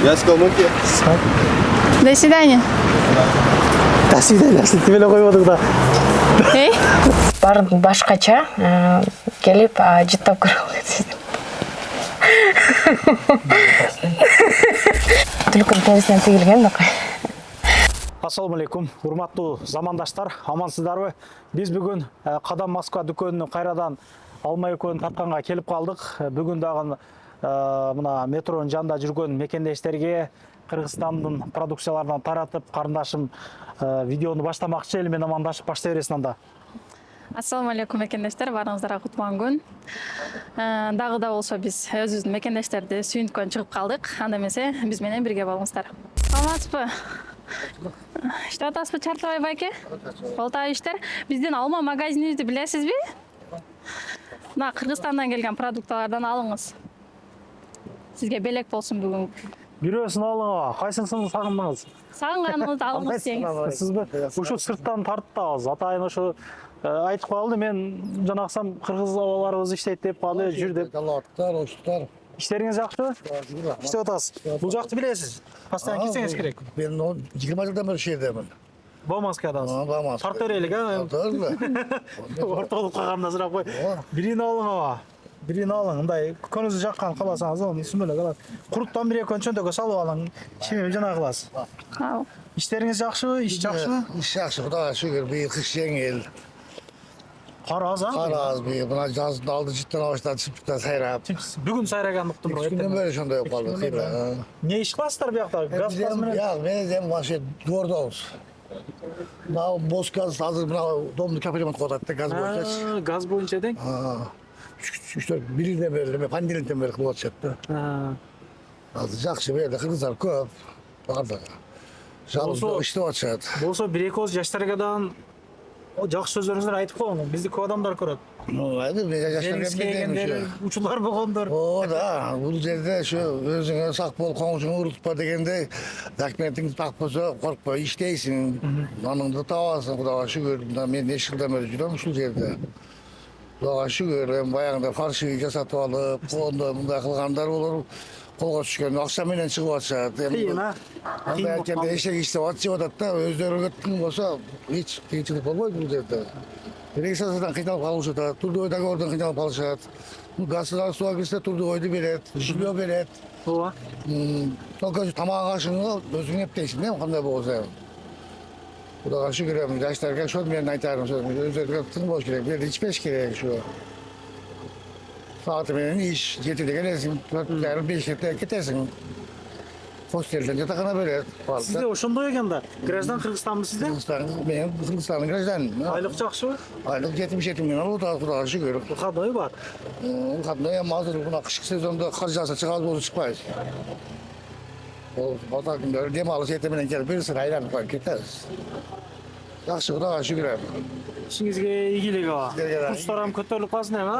Я сказал, Муки. До свидания. До свидания. Тебе қойып отырдық да. Эй? Бардым башкача келип жыттап көрөт. Түлкүн терисинен тигилген да. Ассаламу алейкум, урматтуу замандаштар, амансыздарбы? Биз бүгүн Кадам Москва дүкөнүнүн кайрадан алмай экөөнү тартканга келип калдык. Бүгүн дагы мына метронун жанында жүргөн мекендештерге Кыргызстандын продукцияларынан таратып, карындашым видеону баштамакчы, эл менен амандашып баштай бересиң анда. Ассаламу алейкум мекендештер, баарыңыздарга кутман күн. Дагы да болсо биз өзүбүздүн мекендештерди сүйүнткөн чыгып калдык. Анда эмесе биз менен бирге болуңуздар. Саламатсызбы? Иштеп атасызбы Чартабай байке? Болтап иштер. Биздин алма магазинибизди билесизби? Мына Кыргызстандан келген продукталардан алыңыз. Сизге белек болсун бүгүн. Бирөөсүн алыңа, кайсысын сагындыңыз? Сагынганыңызды алыңыз деңиз. Сизби ушу сырттан тарттабыз. Атайын ошо айтып калды, мен жанаксам кыргыз абаларыбыз иштейт деп калды, жүр деп. Талаптар, оштар. Иштериңиз жакшыбы? Иштеп атасыз. Бул жакты билесиз. Постоянно келсеңиз керек. Ben 20 жылдан бери шехдемин. Бамаскадасыз. Бамас. Тарт берелик, а? Ортолуп калганда сурап кой. Бирин алың аба. Бирин алың, мындай көңүлүңүз жаккан каласаңыз, аны сүмөлө калат. Куруттан бир эки чөнтөгө салып алың, чемем жана кыласыз. Иштериңиз жакшыбы? Иш жакшыбы? Iş yaxşı, Xudoga şükür. Bir kış yengil. Кар аз, а? Kar az bir. Buna жаздын aldı cidden ağaçtan çıkıp da sayrap. Бүгүн сайраган уктум. 3 günden beri şonda yok kaldı. Не иш кыласыздар биякта? Газ менен? Ya ben de başı doğru olsun. Daha boz gaz hazır buna domlu kapıcımın kodattı gaz boşta. Газ боюнча дең? İşte birine verildi, pandemiden beri kıvat çattı. Az жақсы берді, Kırgızlar көп. Bardı. Жалпы işte açat. Болсо 1-2 жаштаргадан жакшы сөздөрүңүздү айтып коюңуз. Бизди көп адамдар көрөт. Haydi bir yaşlar Келгендер, учуулар болгондор. O da bu жерде şu özüne sak bol komşunu unutma degende dokumentin takpasa korkma işteysin. Anında tavasın Xudoga şükür. Men neç жылдан beri жүрөм ушул жерде. Xudoga şükür ben bayağıda farşı жасатып alıp, onda munda kılganдар olur. Kolga түшкөн акча менен чыгып атышат. Кыйын, а? Belki eşek iштеп атышып атат да, өздөрү өткөн болсо hiç кыйынчылык болбойт бул жерде. Рейсасынан кыйналып калышат, турдуу ойдагы ордон кыйналып калышат. Газдан суга кирсе турдуу ойду берет, жүйө берет. Ооба. Только тамак ашыңы өзүң эптейсиң, эми кандай болсо. Кудайга шүгүр, жаштарга ошол менен айтарым, өздөрүгө тың болуш керек, бир ичпеш керек ушу. Saatı benim iş, yetide gelirsin, 4-5'te gidersin. Hostelden yatakana böyle. Sizde ошондой экен да. Граждан Кыргызстанбы сизде? Benim Kırgızistan'ın grajdanım. Айлык жакшыбы? Aylık 77 milyon alıyor, Xudoga şükür. Кадой бар. Kadın hem hazır, buna kışık sezonda kar jağsa çıkaz bolup çıkmayız. O bazar günleri dem alış yetemeden gelip bir sıra ayran koyup gideriz. Yaxşı, Xudoga şükür. Ишиңизге ийгилик аба. Курстар ham көтөрүлүп калсын эми, а?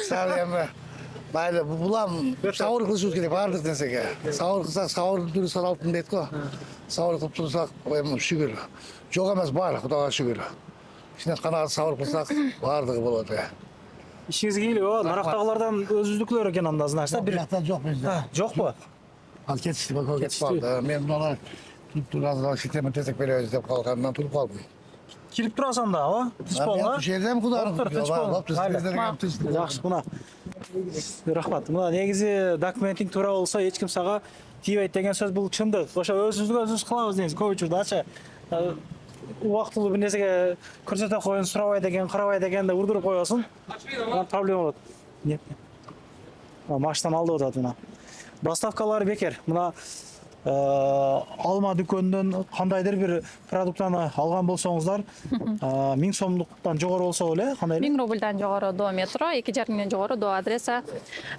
Sağ olun. Mayli, bulam sahur kılışımız gerek, vardık deseke. Sahur kılsak, sahur dürü saraltın deydik o. Sahur kılıp dursak, şükür. Çok emez var, Xudoga şükür. Şimdi kanaat sahur kılsak, vardık buladı. Ишиңизге ийгилик аба. Нарактагылардан өзүздүклөр экен анда, значит, Bir hafta yok bizde. Жокпу? Al ketişti, bak ketişti. Men bunalar tuttu, razılar, şitemin tezek veriyoruz deyip kalkandan tutup kalmıyor. Кирип турасың да, аба? Тыч болгон, а? Bu şeyden Xudoga. Жакшы, мына. Рахмат. Мына негизи документиң туура болсо, эч ким сага тийбейт деген сөз бул чындык. Ошо өзүбүздү өзүбүз кылабыз негизи көп учурдачы. Убактылуу бир нерсеге көрсөтө коюн, сурабай деген, карабай деген деп урдуруп коесуң. Проблема болот. Нет. Машинадан алдып атат мына. Доставкалары бекер. Мына алма дүкөнүнөн кандайдыр бир продуктаны алган болсоңуздар, 1000 сомдуктан жогору болсо эле, кандай? 1000 рубльдан жогору до метро, 2,5 миңден жогору до адреса.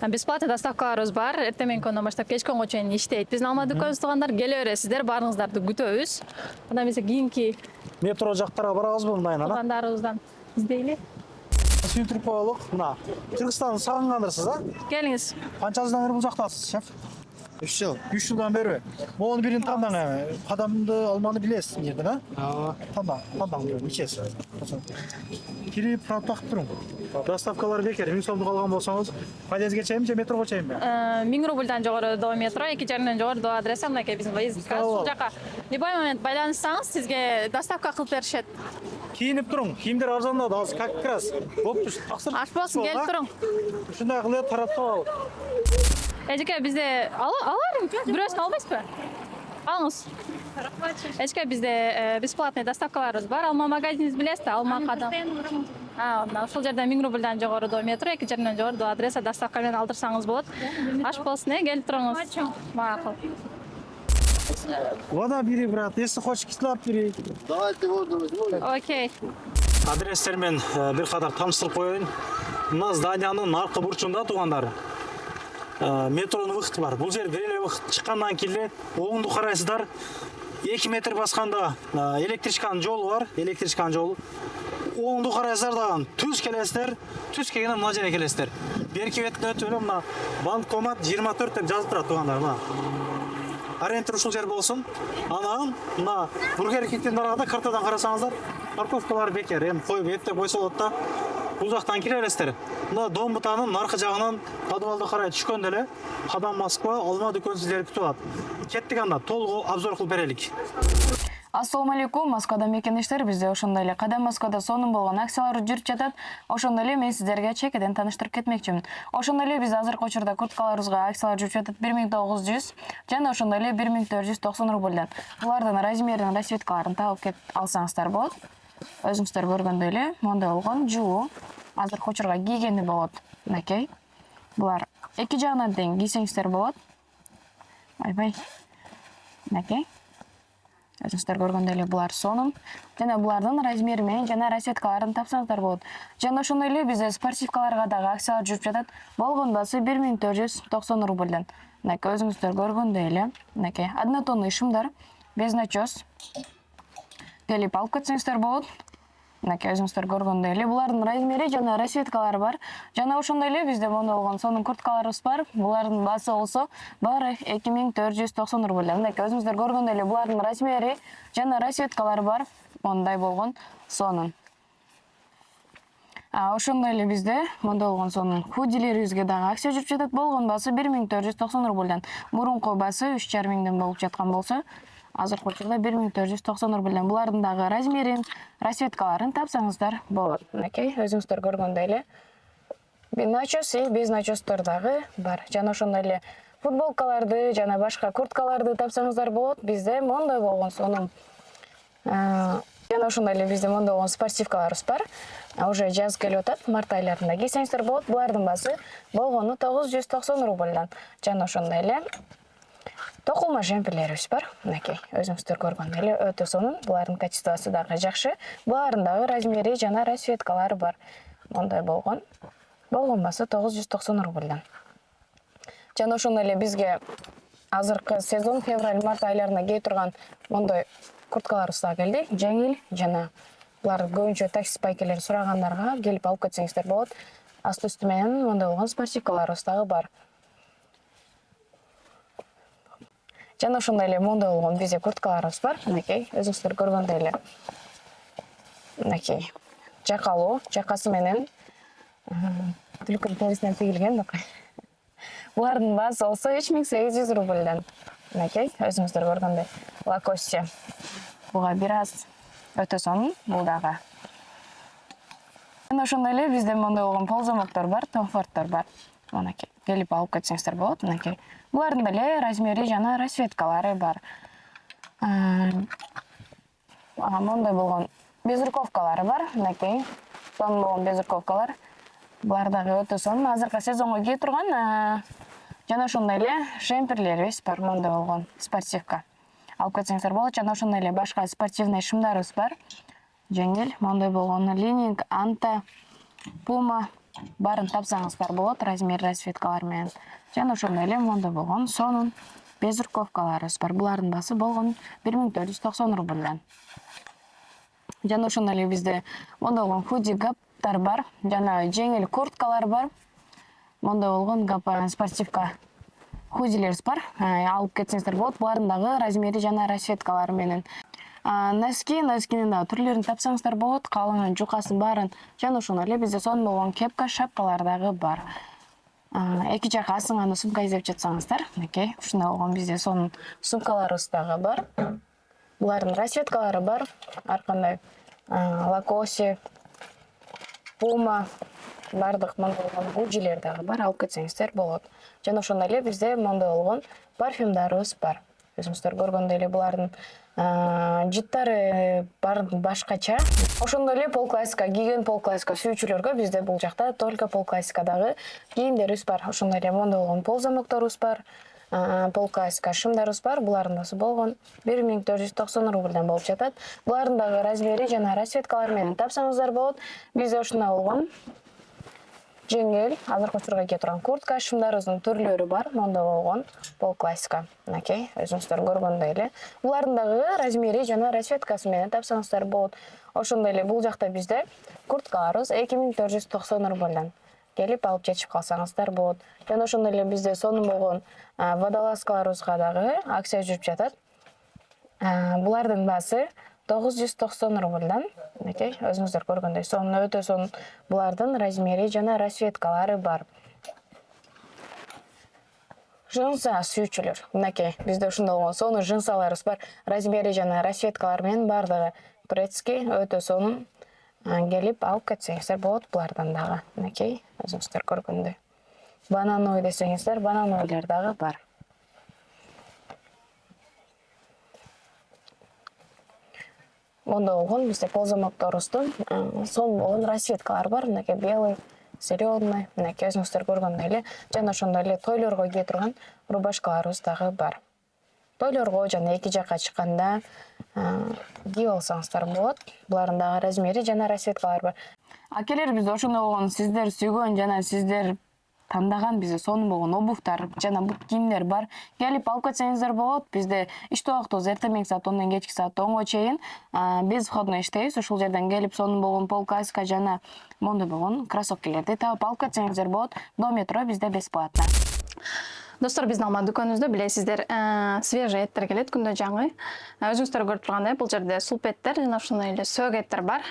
Бесплатный доставкаларыбыз бар. Эртең күнүнөн баштап кечке чейин иштейт. Биздин алма дүкөнүбүз туугандар, келе бересиздер, баарыңыздарды күтөбүз. Анда эмесе кийинки Метро жактарга барабызбы мындайын, ана? туугандарыбыздан издейли. Сүйүндүрүп коелук. Мына Кыргызстанды сагынгандырсыз, а? Келиңиз. Канча жылдан бери бул жактасыз, шеф? 3 жыл. 3 жылдан бері. Оны бірін таңдаңа. Қадамды алманы білесіз жерден, а? Таңдаң. Нешесі? Келіп бақып тұрың. Доставкалар бекер. 1000 сомдық алған болсаңыз, пайдазға чайым же метроға чайым ба? 1000 рубльдан жоғары до метро, 2,5-ден жоғары до адреса, мынакей біздің выездка. Сол жаққа любой момент байланыссаңыз, сізге доставка қылып берішеді. Киініп тұрың. Киімдер арзандады, аз как раз. Боп тұр. Аш болсын, келіп тұрың. Шындай қылы таратып ал. Эжеке, бізде аларың, бүрөсін албайсыз ба? Алыңыз. Эжеке, бізде бесплатный доставкаларымыз бар. Алма магазиніңіз білесіз, Алма қадам. Ошол жерден 1000 рубльдан жоғары до метро, 2,5-ден жоғары до адреса доставкамен алдырсаңыз болады. Аш болсын, келіп тұрыңыз. Мақұл. Вода бери, брат. Если хочешь, кислот бери. Давайте воду возьмем. Окей. Адрестермен bir қатар таныстырып қояйын. Мына зданияның нарқы бұрышында туғандар. Метроның вақыты бар. Бұл жер біреле вақыт шыққаннан келе оңды қарайсыздар. 2 метр басқанда электричканың жолы бар. Электричканың жолы. Оңды қарайсыздар даған түз келесіздер. Түз келгенде мына жерге келесіздер. Беркі бетіне өтіп мына банкомат 24 деп жазып тұрады туғандар. Ориентир ушул жер болсын. Анан мына бургер кеттен арада картадан карасаңыздар, парковкалар бекер. Эми коюп эптеп койсо болот да. Бул жактан кире бересиздер. Мына Дом Бутанын наркы жагынан подвалды карай түшкөндө эле Кадам Москва Алма дүкөн сиздерди күтүп алат. Кеттик анда толугу обзор кылып берелик. Ассаламу алейкум, Москвада мекендештер, бізде ошондой эле Кадам Москвада сонун болгон акциялар жүрүп жатат. Ошондой эле мен сиздерге чекеден тааныштырып кетмекчимин. Ошондой эле биз азыркы учурда курткаларыбызга акциялар жүрүп жатат 1900 жана ошондой эле 1490 рубльдан. Булардын размерин, расцветкаларын таап алсаңыздар болот. Өзүңүздөр көргөндөй эле мондай болгон жуу азыркы учурга кийгени болот. Мынакей. Булар эки жагынан тең кийсеңиздер болот. Айбай. Мынакей. Өзүңүздөр көргөндөй эле булар сонун. Жана булардын размери менен жана расцветкаларын тапсаңыздар болот. Жана ошондой эле бизде спортивкаларга дагы акциялар жүрүп жатат. Болгон баасы 1490 рубльдан. Мынакей өзүңүздөр көргөндөй эле. Мынакей однотонный шымдар, без начес. Келип алып кетсеңиздер болот. Мынакей өзүңүздөр көргөндөй эле булардын размери жана расцветкалары бар. Жана ошондой эле бизде мондой болгон сонун курткаларыбыз бар. Булардын баасы болсо баары 2490 рубльдан. Мынакей өзүңүздөр көргөндөй эле булардын размери жана расцветкалары бар. Мондай болгон сонун. Ошондой эле бизде мондой болгон сонун худилерибизге дагы акция жүрүп жатат. Болгон баасы 1490 рубльдан. Мурунку баасы 3500ден болуп жаткан болсо, азыркы учурда 1490 рубльдан. Булардын дагы размерин, расцветкаларын тапсаңыздар болот. Мынакей өзүңүздөр көргөндөй эле начос и без начостор дагы бар. Жана ошондой эле футболкаларды жана башка курткаларды тапсаңыздар болот. Бизде мондой болгон сонун жана ошондой эле бизде мондой болгон спортивкаларыбыз бар. Уже жаз келип атат, март айларында кийсеңиздер болот. Булардын баасы болгону 990 рубльдан. Жана ошондой эле токулма жемперлерибиз бар. Мынакей өзүңүздөр көргөндөй эле өтө сонун. Булардын качествосу дагы жакшы. Булардын дагы размери жана расцветкалары бар. Мондай болгон баасы 990 рубльдан. Жана ошондой эле бизге азыркы сезон февраль-март айларына кей турган мондой курткаларыбыз дагы келди. Жеңил жана булар көбүнчө такси пайкелер сурагандарга келип алып кетсеңиздер болот. Асты-үстү менен мондой болгон спортивкаларыбыз дагы бар. Жана ошондой эле мондой болгон бизде курткаларыбыз бар. Мынакей өзүңүздөр көргөндөй эле. Мынакей жакалуу, жакасы менен түлкүн терисинен тигилген. Булардын баасы болсо 3800 рубльдан. Мынакей өзүңүздөр көргөндөй лакосте. Буга бир аз өтө сонун, бул дагы. Жана ошондой эле бизде мондой болгон ползамоктор бар, комфорттор бар. Мынакей келип алып кетсеңиздер болот. Мынакей булардын эле размери жана расцветкалары бар. Мондой болгон безруковкалары бар. Мынакей сонун болгон безруковкалар. Булар дагы өтө сонун. Азыркы сезонго кие турган жана ошондой эле жемперлерибиз бар. Мондой болгон спортивка алып кетсеңиздер болот. Жана ошондой эле башка спортивный шымдарыбыз бар. Жеңил мондой болгон Ленинг, Анта, Пума барын тапсаңыздар болот. Размер, расцветкалар менен. Жана ошондой эле мондой болгон сонун безруковкаларыбыз бар. Булардын баасы болгон 1490 рубльдан. Жана ошондой эле бизде мондой болгон худи гаптар бар. Жана жеңил курткалар бар. Мондой болгон гап спортивка худилерибиз бар. Алып кетсеңиздер болот. Булардын дагы размери жана расцветкалары менен. Носкинин дагы түрлөрүн тапсаңыздар болот. Калыңын, жукасын баарын жана ошондой эле бизде сонун болгон кепка, шапкалар дагы бар. Эки жака асынганда сумка издеп жатсаңыздар, мынакей, ушундай болгон бизде сонун сумкаларыбыз дагы бар. Булардын расцветкалары бар. Ар кандай Лакоси, Пума, бардык мондой болгон хужилер дагы бар. Алып кетсеңиздер болот. Жана ошондой эле бизде мондой болгон парфюмдарыбыз бар. Өзүңүздөр көргөндөй эле булардын жыттары бар башкача. Ошондой эле пол классика, кийген пол классика сүйүүчүлөргө бизде бул жакта только пол классикадагы кийимдерибиз бар. Ошондой эле мондой болгон пол замокторубуз бар. Пол классика шымдарыбыз бар. Булардын баасы болгон 1490 рубльдан болуп жатат. Булардын дагы размери жана расцветкалары менен тапсаңыздар болот. Бизде ушундай болгон жеңил, азыркы учурга кие турган куртка, шымдарыбыздын түрлөрү бар. Мондой болгон пол классика. Мынакей, өзүңүздөр көргөндөй эле. Булардын дагы размери жана расцветкасы менен тапсаңыздар болот. Ошондой эле бул жакта бизде курткаларыбыз 2490 рубльдан келип алып жетишип калсаңыздар болот. Жана ошондой эле бизде сонун болгон водолазкаларыбызга дагы акция жүрүп жатат. Булардын баасы 990 рубльдан. Мынакей, өзүңүздөр көргөндөй сонун, өтө сонун. Булардын размери жана расцветкалары бар. Жынса сүйүүчүлөр. Мынакей, бизде ушундай болгон сонун жынсаларыбыз бар. Размери жана расцветкалары менен бардыгы турецкий, өтө сонун. Келип алып кетсеңиздер болот булардан дагы. Мынакей, өзүңүздөр көргөндөй. Банановый десеңиздер, банановыйлар дагы бар. Мондой болгон бизде пол замокторубуздун сонун болгон расцветкалары бар. Мынакей белый, зеленый, мынакей өзүңүздөр көргөндөй эле. Жана ошондой эле тойлорго кие турган рубашкаларыбыз дагы бар. Тойлорго жана эки жака чыкканда кийип алсаңыздар болот. Булардын дагы размери жана расцветкалары бар. Акелер, бизде ошондой болгон сиздер сүйгөн жана сиздер тандаган бизде сонун болгон обувтар жана бут кийимдер бар. Келип алып кетсеңиздер болот. Бизде иштөө убактыбыз эртең саат 10-дон кечки саат 10-го чейин безвходно иштейбиз. Ушул жерден келип сонун болгон пол классика жана мондой болгон кроссовкилерди таап алып кетсеңиздер болот. До метро бизде бесплатно. Достор, биздин алма дүкөнүбүздө билесиздер, свежий эттер келет, күндө жаңы. Өзүңүздөр көрүп тургандай, бул жерде сулпеттер жана ошондой эле сөк эттер бар.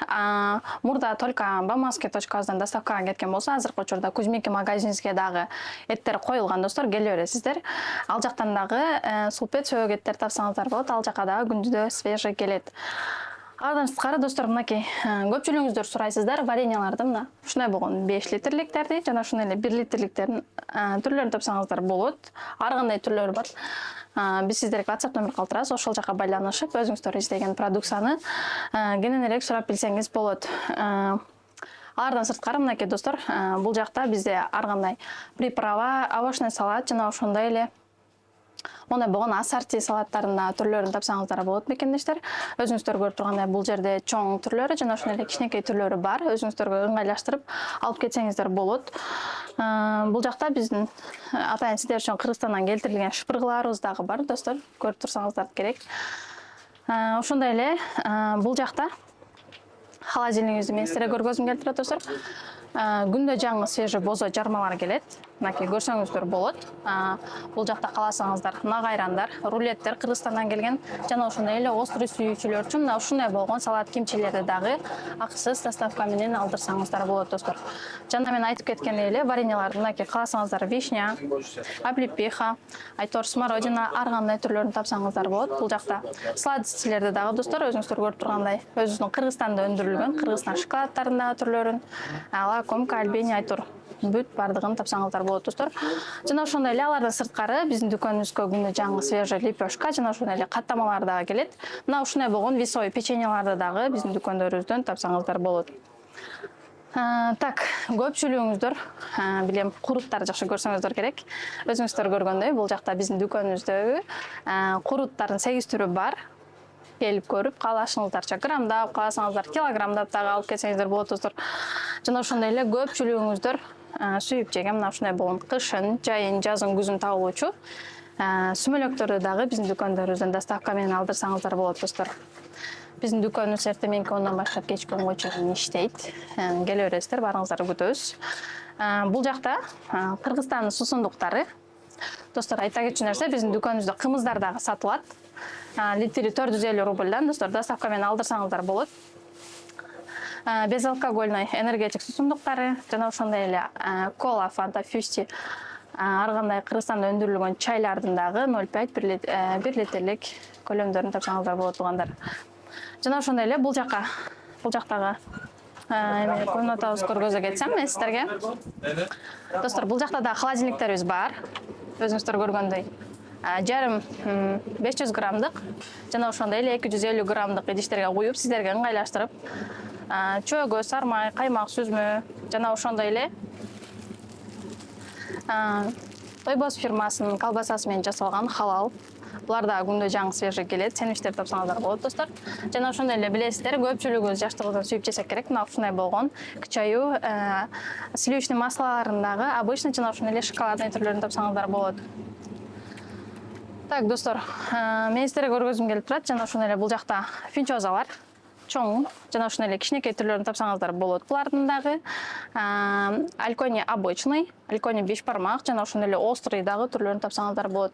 Мурда только bamaske.azdan доставкага кеткен болсо, азыркы учурда Кузьминки магазининизге дагы эттер коюлган, достор, келе бересиздер. Ал жактан дагы сулпет, сөк эттер тапсаңыздар болот. Ал жака дагы күндү свежий келет. Ардан сырткары, достор, мынакей, көпчүлүгүңүздөр сурайсыздар, вареньяларды мына ушундай болгон 5 литрликтерди жана ошондой эле 1 литрликтердин түрлөрүн тапсаңыздар болот. Ар кандай түрлөрү бар. Биз сиздерге WhatsApp номер калтырабыз, ошол жака байланышып, өзүңүздөр издеген продукцияны кененирээк сурап билсеңиз болот. Алардан сырткары, мынакей, достор, бул жакта бизде ар кандай приправа, овощной салат жана ошондой эле мондой болгон ассорти салаттарында түрлөрүн тапсаңыздар болот, мекендештер. Өзүңүздөр көрүп тургандай, бул жерде чоң түрлөрү жана ошондой эле кичинекей түрлөрү бар. Өзүңүздөргө ыңгайлаштырып алып кетсеңиздер болот. Бул жакта биздин атайын сиздер үчүн Кыргызстандан келтирилген шпыргыларыбыз дагы бар, достор. Көрүп турсаңыздар керек. Ошондой эле бул жакта холодильнигибизди мен сиздерге көргөзүм келтирет, достор. Күндө жаңы свежий бозо жармалар келет. Мынакей көрсөңүздөр болот. Бул жакта кааласаңыздар нагайрандар, рулеттер Кыргызстандан келген жана ошондой эле острый сүйүүчүлөр үчүн мына ушундай болгон салат кимчилерди дагы акысыз доставка менен алдырсаңыздар болот, достор. Жана мен айтып кеткендей эле вареньяларды мынакей кааласаңыздар вишня, облепиха, айтор смородина, ар кандай түрлөрүн тапсаңыздар болот. Бул жакта сладостилерди дагы, достор, өзүңүздөр көрүп тургандай, өзүбүздүн Кыргызстанда өндүрүлгөн Кыргызстан шоколадтарындагы түрлөрүн, лакомка, альбени, айтор бүт бардыгын тапсаңыздар болот, достор. Жана ошондой эле алардан сырткары биздин дүкөнүбүзгө күндө жаңы свежий лепешка жана ошондой эле каттамалар дагы келет. Мына ушундай болгон весовой печеньяларды дагы биздин дүкөндөрүбүздөн тапсаңыздар болот. Так, көпчүлүгүңүздөр билем куруттарды жакшы көрсөңүздөр керек. Өзүңүздөр көргөндөй, бул жакта биздин дүкөнүбүздөгү куруттардын 8 түрү бар. Келип көрүп, каалашыңыздарча граммдап, кааласаңыздар килограммдап дагы алып кетсеңиздер болот, достор. Жана ошондой эле көпчүлүгүңүздөр сүйүп жеген мына ушундай болгон кышын, жайын, жазын, күзүн табылуучу сүмөлөктөрдү дагы биздин дүкөндөрүбүздөн доставка менен алдырсаңыздар болот, достор. Биздин дүкөнүбүз эртең 10-дон баштап кечки 10-га чейин иштейт. Келе бересиздер, барыңыздарды күтөбүз. Бул жакта Кыргызстандын суусундуктары Достор, айта кетчү нерсе, биздин дүкөнүбүздө кымыздар дагы сатылат. Литри 450 рубльдан, достор, доставка менен алдырсаңыздар болот. Безалкогольный энергетик сусундуктары, жана ошондой эле кола, фанта, фюсти, ар кандай Кыргызстанда өндүрүлгөн чайлардын дагы 0,5 1 литрлик көлөмдөрүн тапсаңыздар болот туугандар. Жана ошондой эле бул жактагы комнатабыз көргөзө кетсем мен сиздерге. Достор, бул жакта да холодильниктерибиз бар. Өзүңүздөр көргөндөй. Жарым 500 граммдык жана ошондой эле 250 граммдык идиштерге куюп, сиздерге ыңгайлаштырып, чөйгө, сармай, каймак, сүзмө жана ошондой эле Тойбос фирмасынын колбасасы менен жасалган халал. Булар да күндө жаңы свежий келет, сендвичтер тапсаңыздар болот, достор. Жана ошондой эле билесиздер, көпчүлүгүбүз жаштыгыбыздан сүйүп жесек керек, мына ушундай болгон кычаю сливочный маслолорун обычный жана ошондой эле шоколадный түрлөрүн тапсаңыздар болот. Так, достор, мен сиздерге көргөзүм келип турат, жана ошондой эле бул жакта финчозалар, чоң жана ошондой эле кичинекей түрлөрүн тапсаңыздар болот. Булардын дагы алькони обычный, алькони 5 бармак жана ошондой эле острый дагы түрлөрүн тапсаңыздар болот.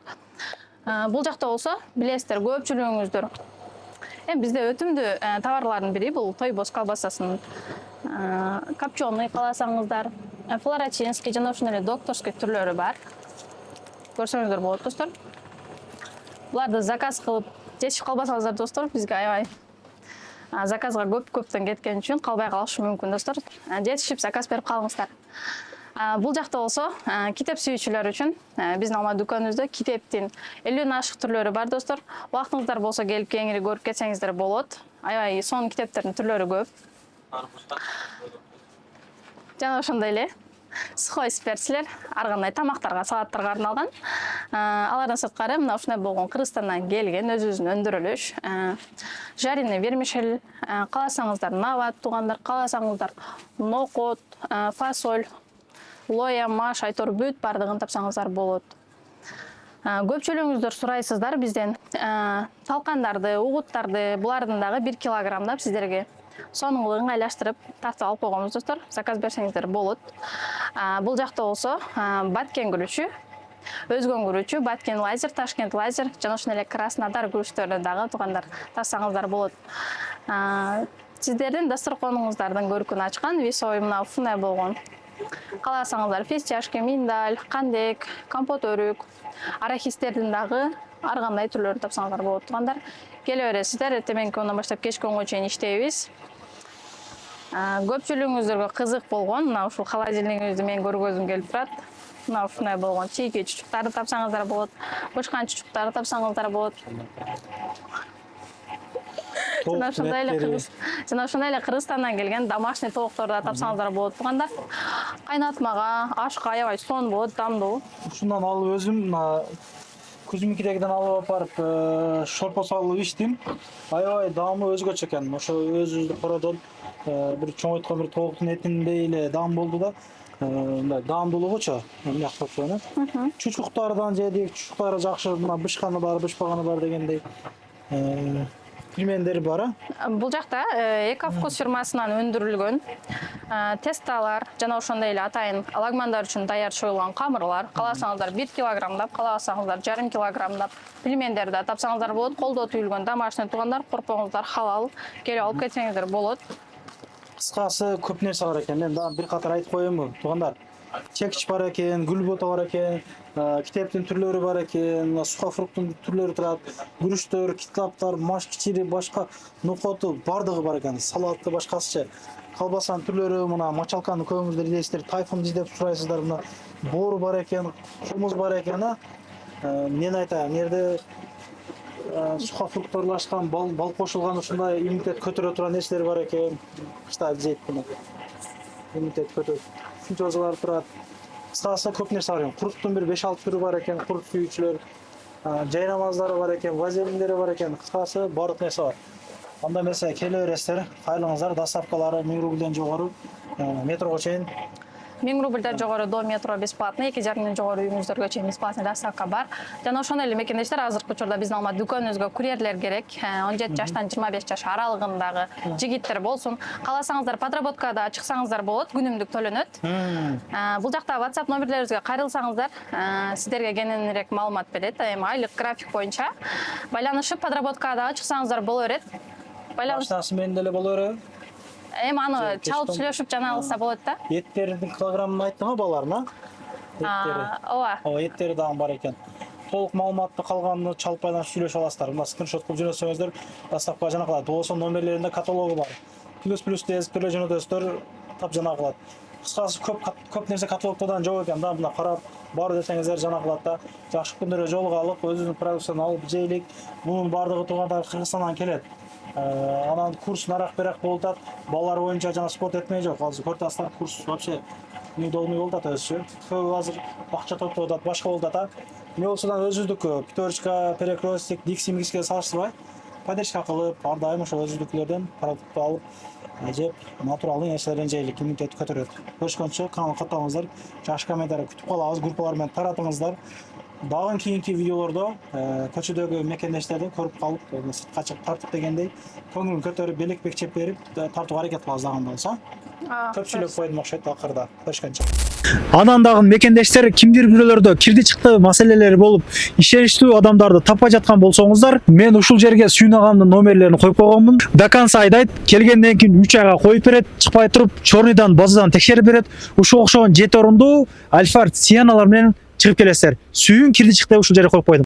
Бул жакта болсо, билесиздер, көпчүлүгүңүздөр бизде өтүмдүү товарлардын бири бул Тойбос колбасасынын копченый кааласаңыздар, флорачинский жана ошондой эле докторский түрлөрү бар. Көрсөңүздөр болот, достор. Буларды заказ кылып жешип калбасаңыздар, достор, бизге аябай заказга көптөн кеткен үчүн калбай калышы мүмкүн, достор. Жетишип заказ берип калыңыздар. Бул жакта болсо, китеп сүйүүчүлөр үчүн биздин алма дүкөнүбүздө китептин 50 ашык түрлөрү бар, достор. Убактыңыздар болсо келип кеңири көрүп кетсеңиздер болот. Аябай сонун китептердин түрлөрү көп. Жана ошондой эле сухой сперцлер, ар кандай тамактарга, салаттарга арналган. Алардан сырткары мына ушундай болгон Кыргызстандан келген өзүбүздүн өндүрүлүш жареный вермишель, кааласаңыздар нават туугандар, кааласаңыздар нокот, фасоль, лоя, маш, айтор бүт бардыгын тапсаңыздар болот. Көпчүлүгүңүздөр сурайсыздар бизден талкандарды, угуттарды, булардын дагы 1 килограммдап сиздерге сонуңду ыңгайлаштырып тартып алып койгонбуз, достор. Заказ берсеңиздер болот. Бул жакта болсо Баткен күрүчү, Өзгөн күрүчү, Баткен лазер, Ташкент лазер жана ошондой эле Краснодар күрүчтөрү дагы туугандар тапсаңыздар болот. Сиздердин дасторконуңуздардын көркүн ачкан весой мына ушундай болгон. Кааласаңыздар фистяшка, миндаль, кандек, компот өрүк, арахистердин дагы ар кандай түрлөрүн тапсаңыздар болот, туугандар. Келе бересиздер, эртең күнүнөн баштап кечки 10га чейин иштейбиз. Көпчүлүгүңүздөргө кызык болгон мына ушул холодильнигибизди мен көргөзүм келип турат. Мына ушундай болгон чийки чучуктарды тапсаңыздар болот, бышкан чучуктарды тапсаңыздар болот. Жана ошондой эле Кыргызстандан келген домашний тоокторду тапсаңыздар болот, туугандар. Кайнатмага, ашка аябай сонун болот, дамдуу. Ушундан алып өзүм Кузьминкидегиден алып барып шорпо салып ичтим. Аябай даамы өзгөчө экен. Ошо өзүбүздү кородон бир чоңойткон бир тооктун этиндей эле даам болду да. Мындай даамдуулугучу мыяктап коёну. Чучуктардан жедик, чучуктары жакшы, мына бышканы бар, бышпаганы бар дегендей. Пельмендер бар. Бул жакта Эковкус фирмасынан өндүрүлгөн тесталар жана ошондой эле атайын лагмандар үчүн даяр чоюлган камырлар, кааласаңыздар 1 килограммдап, кааласаңыздар 0,5 килограммдап пельмендерди тапсаңыздар болот. Колдо түйүлгөн домашний туугандар, коркпоңуздар, халал. Келип алып кетсеңиздер болот. Кыскасы көп нерсе бар экен. Мен дагы бир катар айтып коеюнбу, туугандар. Чекич бар экен, гүлбота бар экен, китептин түрлөрү бар экен, сухофруктун түрлөрү турат, күрүчтөр, китлаптар, маш кичири, башка нокоту бардыгы бар экен. Салатты башкасычы. Колбасанын түрлөрү, мына мочалканы көбүңүздөр илесиздер, тайфун издеп сурайсыздар, мына боору бар экен, хумус бар экен, Мен айтайын, жерде сухофрукторлашкан, бал кошулган ушундай иммунитет көтөрө турган нерселер бар экен. Кышта жейт муну. Иммунитет көтөрөт. Финчозалар турат. Кыскасы көп нерсе бар экен. Куруттун бир 5-6 түрү бар экен, курут сүйүүчүлөр. Жайнамаздары бар экен, вазелиндери бар экен. Кыскасы баардык нерсе бар. Анда эмесе келе бересиздер. Кайрылыңыздар, доставкалары 1000 рубльден жогору метрого чейин 1000 рубльден жогору до метро бесплатный, 2,5 миңден жогору үйүңүздөргө чейин бесплатный доставка бар. Жана ошондой эле мекендештер азыркы учурда биздин Алма дүкөнүбүзгө курьерлер керек. 17 жаштан 25 жаш аралыгындагы жигиттер болсун. Кааласаңыздар подработкада чыксаңыздар болот, күнүмдүк төлөнөт. Бул жакта WhatsApp номерлерибизге кайрылсаңыздар, сиздерге кененирээк маалымат берет. Эми айлык график боюнча байланышып подработкада чыксаңыздар боло берет. Баштасы менен деле боло береби? Эми аны чалып сүйлөшүп жана алса болот да. Еттердин килограммын айттыңбы баларына? Ооба. Ооба, еттери дагы бар экен. Толук маалыматты калганын чалып байланышып сүйлөшүп аласыздар. Мына скриншот кылып жөнөтсөңүздөр, доставка жана кылат. Болсо номерлеринде каталогу бар. Плюс дезип төлөп жөнөтөсүздөр, тап жана кылат. Кыскасы көп нерсе каталогдон жок экен да, мына карап бар десеңиздер жана кылат да. Жакшы күндөргө жолугалык, өзүбүздүн продукцияны алып жейлик. Мунун бардыгы туугандар Кыргызстандан келет. Анан курс нарак-берак болуп атат. Балдар боюнча жана спорт этмей жок. Азыр көрүп курс вообще удобный болуп атат өзүчө. Көп азыр акча топтоп атат, башка болуп атат. Эмне болсо да өзүбүздүкү пятерочка, перекрестик, дикси-микске салыштырбай, поддержка кылып, ар дайым ошол өзүбүздүкүлөрдөн продукт алып, жеп, натуралдуу нерселерден жейлик, иммунитетти көтөрөт. Көрүшкөнчө канал каттаңыздар, жакшы комментарий күтүп калабыз, группалар менен таратыңыздар. Дагы кийинки видеолордо көчөдөгү мекендештерди көрүп калып, сыртка чыгып тартып дегендей, көңүлүн көтөрүп, белек бекчеп берип, тартууга аракет кылабыз дагы болсо. Көп сүйлөп койдум окшойт акырда. Көрүшкөнчө. Анан дагы мекендештер кимдир бирөөлөрдө кирди чыкты маселелери болуп, ишеничтүү адамдарды таппай жаткан болсоңуздар, мен ушул жерге Сүйүн агамдын номерлерин коюп койгонмун. До конца айдайт, келгенден кийин 3 айга коюп берет, чыкпай туруп, чорныйдан, базадан текшерип берет. Ушул окшогон 7 орундуу Альфард Сиеналар менен чыгып келесиздер. Сүйүн кирди чыкты ушул жерге коюп койдум.